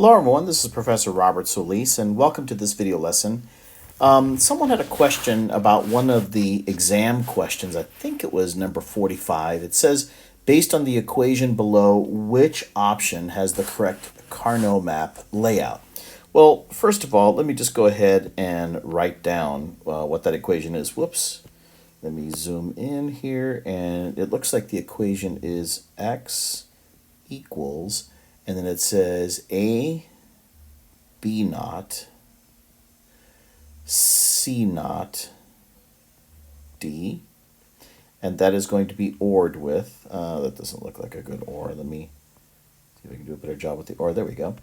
Hello everyone, this is Professor Robert Solis and welcome to this video lesson. Someone had a question about one of the exam questions. I think it was number 45. It says, based on the equation below, which option has the correct Carnot map layout? Well, first of all, let me just go ahead and write down what that equation is. Whoops. Let me zoom in here, and it looks like the equation is x equals, and then it says a b naught c naught d, and that is going to be ORed with, that doesn't look like a good OR. Let me see if I can do a better job with the OR. There we go.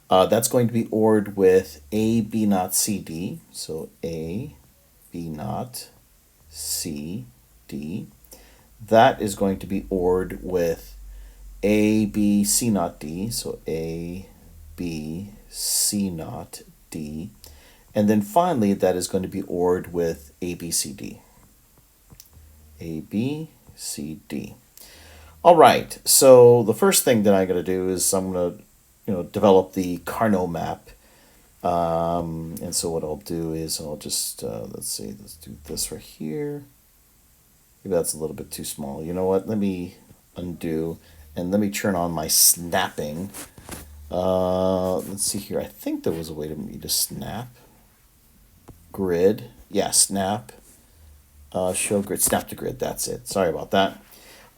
That's going to be ORed with a b naught c d, so a b naught c d. That is going to be ORed with a b c naught d, so a b c naught d, and then finally that is going to be ORed with a b c d. A b c d. All right, so the first thing that I'm going to do is I'm going to develop the Carnot map. And so what I'll do is I'll just let's do this right here. Maybe that's a little bit too small. You know what? Let me undo and let me turn on my snapping. Let's see here. I think there was a way to me to snap grid. Yeah, snap. Show grid. Snap to grid. That's it. Sorry about that.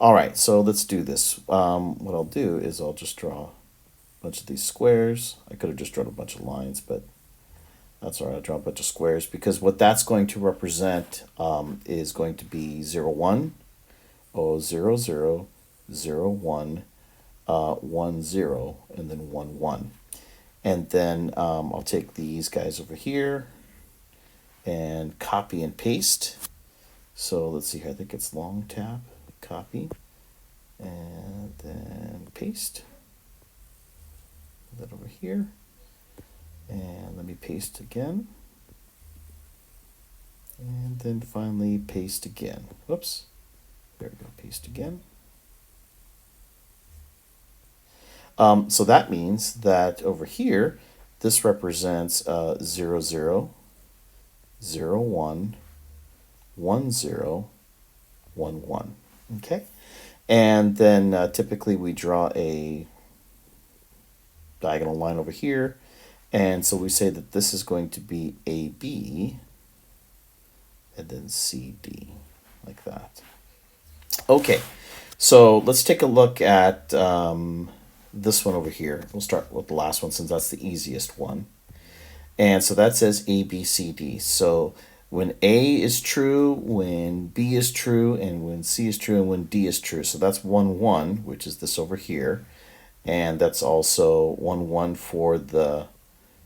All right, so let's do this. What I'll do is I'll just draw a bunch of these squares. I could have just drawn a bunch of lines, but that's all right. I'll draw a bunch of squares because what that's going to represent is going to be 0, 1, 0, 0, 0, 1, 1, 0, and then 1, 1. And then I'll take these guys over here and copy and paste. So let's see here. I think it's long tab, copy, and then paste. Put that over here. And let me paste again. And then finally paste again. Whoops. There we go. Paste again. So that means that over here, this represents 0, 0, 0, 1, 1, 0, 1, 1. Okay? And then typically we draw a diagonal line over here. And so we say that this is going to be AB and then CD, like that. Okay, so let's take a look at this one over here. We'll start with the last one since that's the easiest one. And so that says A, B, C, D. So when A is true, when B is true, and when C is true, and when D is true. So that's 1, 1, which is this over here. And that's also 1, 1 for the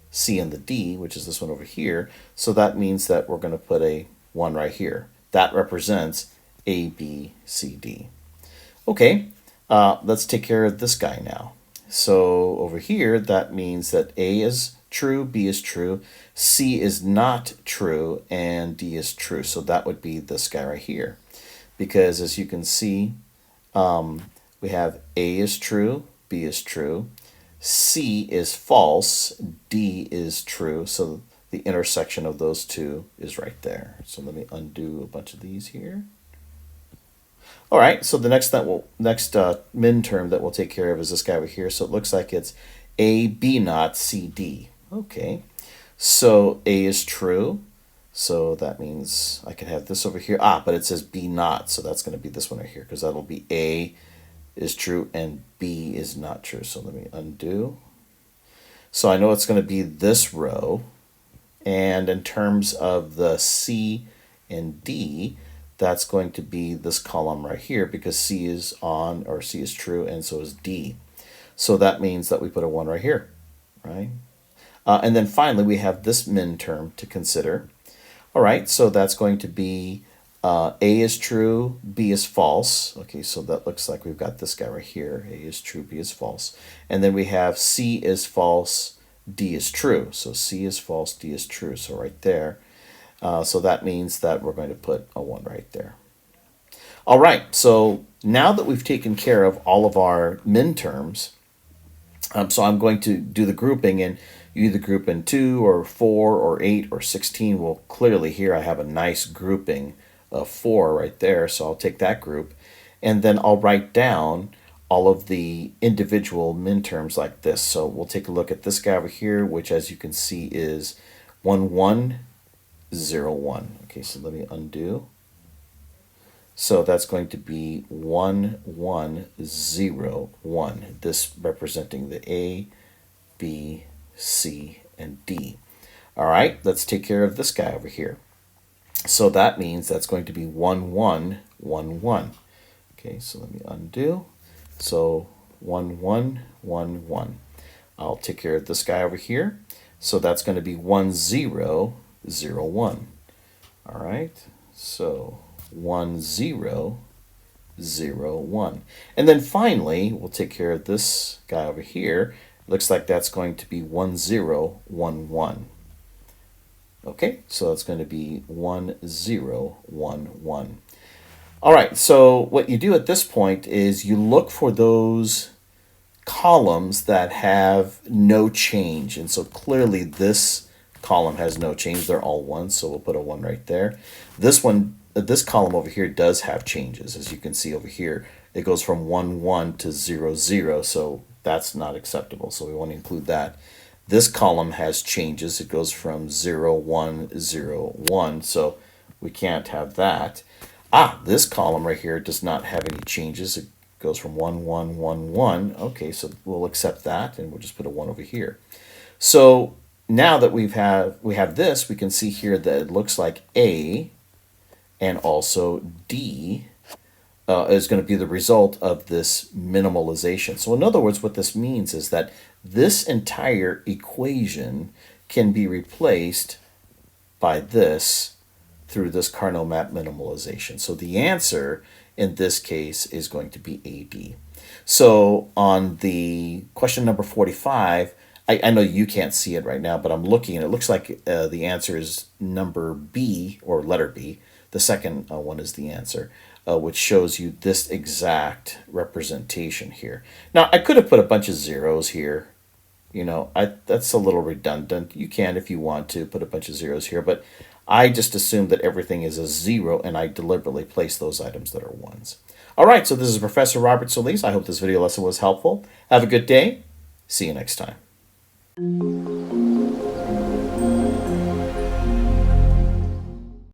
C and the D, which is this one over here. So that means that we're going to put a 1 right here. That represents A, B, C, D. Okay, let's take care of this guy now. So over here, that means that A is true, B is true, C is not true, and D is true. So that would be this guy right here. Because as you can see, we have A is true, B is true, C is false, D is true. So the intersection of those two is right there. So let me undo a bunch of these here. All right, so the next min term that we'll take care of is this guy over here. So it looks like it's A, B naught, C, D. Okay, so A is true. So that means I can have this over here. But it says B naught, so that's going to be this one right here because that'll be A is true and B is not true. So let me undo. So I know it's going to be this row. And in terms of the C and D, that's going to be this column right here because C is on, or C is true, and so is D. So that means that we put a 1 right here, right? And then finally, we have this min term to consider. All right, so that's going to be A is true, B is false. Okay, so that looks like we've got this guy right here. A is true, B is false. And then we have C is false, D is true. So C is false, D is true. So right there. So that means that we're going to put a 1 right there. All right, so now that we've taken care of all of our min terms, So I'm going to do the grouping, and you either group in 2 or 4 or 8 or 16. Well, clearly here I have a nice grouping of 4 right there, so I'll take that group, and then I'll write down all of the individual min terms like this. So we'll take a look at this guy over here, which as you can see is 1101. Okay, so let me undo. So that's going to be 1101, this representing the A, B, C, and D. All right, let's take care of this guy over here. So that means that's going to be 1111. Okay, so let me undo. So 1111. I'll take care of this guy over here. So that's going to be 1001. All right, so 1001. And then finally, we'll take care of this guy over here. Looks like that's going to be 1011. Okay, so that's going to be 1011. All right, so what you do at this point is you look for those columns that have no change. And so clearly this column has no change. They're all ones, so we'll put a 1 right there. This one, this column over here does have changes. As you can see over here, it goes from 1, 1 to 0, 0, so that's not acceptable, so we want to include that. This column has changes. It goes from 0, 1, 0, 1, so we can't have that. This column right here does not have any changes. It goes from 1, 1, 1, 1. Okay, so we'll accept that, and we'll just put a 1 over here. So now that we have this, we can see here that it looks like A and also D is going to be the result of this minimalization. So in other words, what this means is that this entire equation can be replaced by this through this Carnot map minimalization. So the answer in this case is going to be AD. So on the question number 45, I know you can't see it right now, but I'm looking and it looks like the answer is number B, or letter B. The second one is the answer, which shows you this exact representation here. Now, I could have put a bunch of zeros here. You know, that's a little redundant. You can, if you want to, put a bunch of zeros here, but I just assume that everything is a 0, and I deliberately place those items that are 1s. All right, so this is Professor Robert Solis. I hope this video lesson was helpful. Have a good day. See you next time.